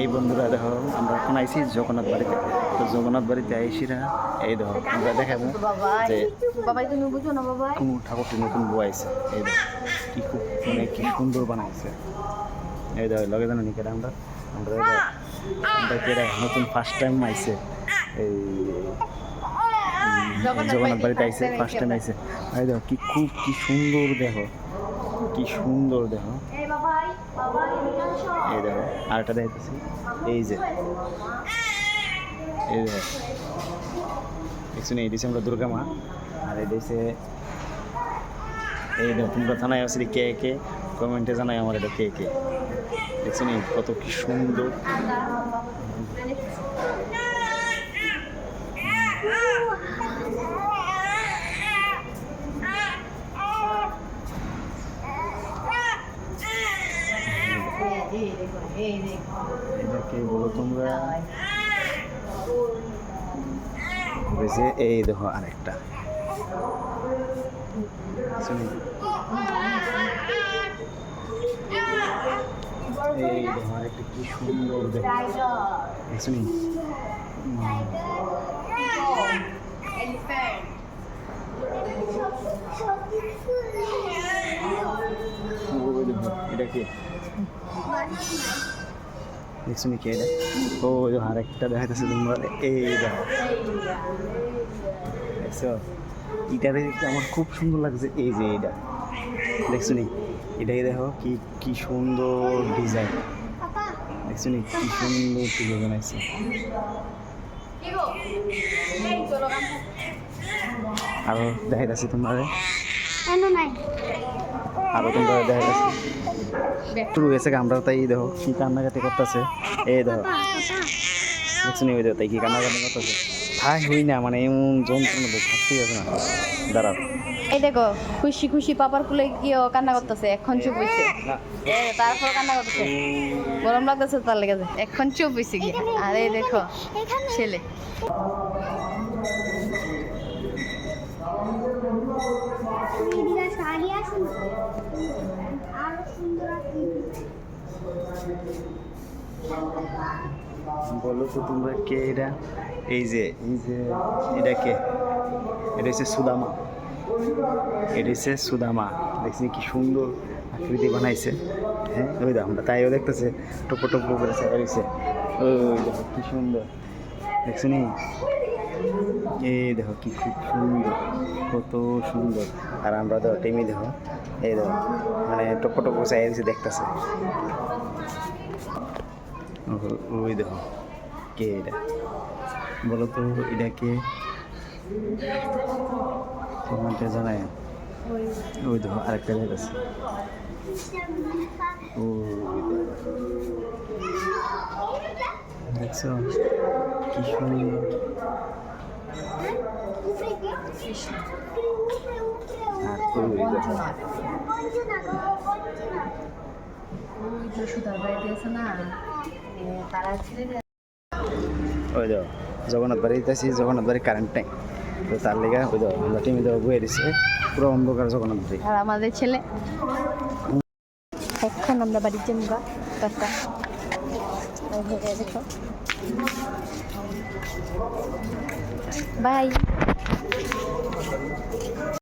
এই বন্ধুরা দেখো আমরা এখন আইসি জগন্নাথ বাড়িতে। তো জগন্নাথ বাড়িতে আইসিরা এই দেখো আমরা দেখাবো যে কোন ঠাকুরটি নতুন বউ আইছে। এই দেখো কি খুব মানে কি সুন্দর বানাইছে। এই দেখো লগে জানো নি কেটে আমরা আমরা আমরা কেটে নতুন ফার্স্ট টাইম আইছে এই জগন্নাথ বাড়িতে আইছে, ফার্স্ট টাইম আইছে। এই দেখো কি খুব কি সুন্দর দেখো, কি সুন্দর দেখো। এই দেখো আরেকটা দেখতেছি এই যে এই দেখো দেখছো না, এই দিছে আমরা দুর্গা মা। আর এই দিছে এই দেখো তোমরা থানায় আসলে কে কে কমেন্টে জানাই আমার এটা কে কে দেখছো না কত কি সুন্দর। এটাকে বলো তোমরা এই দেখো আরেকটা শুনি এই দেখো আরেকটা কি সুন্দর দেখো শুনি এটা কি দেখছো নি কে এটা? ও আরেকটা দেখাইতেছে তোমরা এই দেখো দেখছো এটা দেখতে আমার খুব সুন্দর লাগছে। এই যে এটা দেখছো নি এটাই দেখো কি কি সুন্দর ডিজাইন দেখছো নি কি সুন্দর তুলে বানাইছে। আরো দেখাইতেছি তোমরা আরো তোমরা দেখাইতেছি শুরু হয়েছে আমরা তাই দেখো কি কান্নাকাটি করতেছে। এই দেখো দেখছো নি ওই দেখো তাই কি কান্নাকাটি করতেছে। থাক হই না মানে এমন যন্ত্রণা তো থাকতেই আছে না। দাঁড়াও এই দেখো খুশি খুশি পাপার কুলে গিয়ে কান্না করতেছে, এখন চুপ হইছে। তারপর কান্না করতেছে, গরম লাগতেছে তার লেগে এখন চুপ হইছে গিয়ে। আর এই দেখো ছেলে বলো তো তোমরা কে এটা? এই যে এটা কে? এটা হচ্ছে সুদামা। এটা হচ্ছে সুদামা দেখছি কি সুন্দর আকৃতি বানাইছে। হ্যাঁ ওই দেখো আমরা তাইও দেখতেছে টপ টপ করে চাইছে। ওই দেখো কি সুন্দর দেখছো নি। এই দেখো কি খুব সুন্দর, কত সুন্দর। আর আমরা দেখো টেমি দেখো এই দেখো মানে টপ টপ করে চাইছে দেখতেছে। ওই দেখো কে এটা বলো তো এটা কে? কমেন্টে জানায়। ওই দেখো আরেকটা দেখতেছে দেখছো কি সুন্দর। আর ওই দেখো ওই দেখো জগন্নাথ বাড়িতে আছি, জগন্নাথ বাড়ির কারেন্ট নাই তো তার লেগে ওই দেখো আমরা টিমে দেখো বয়ে দিচ্ছে পুরো অন্ধকার জগন্নাথ বাড়ি। আর আমাদের ছেলে এখন আমরা বাড়ির জন্য দেখো বাই।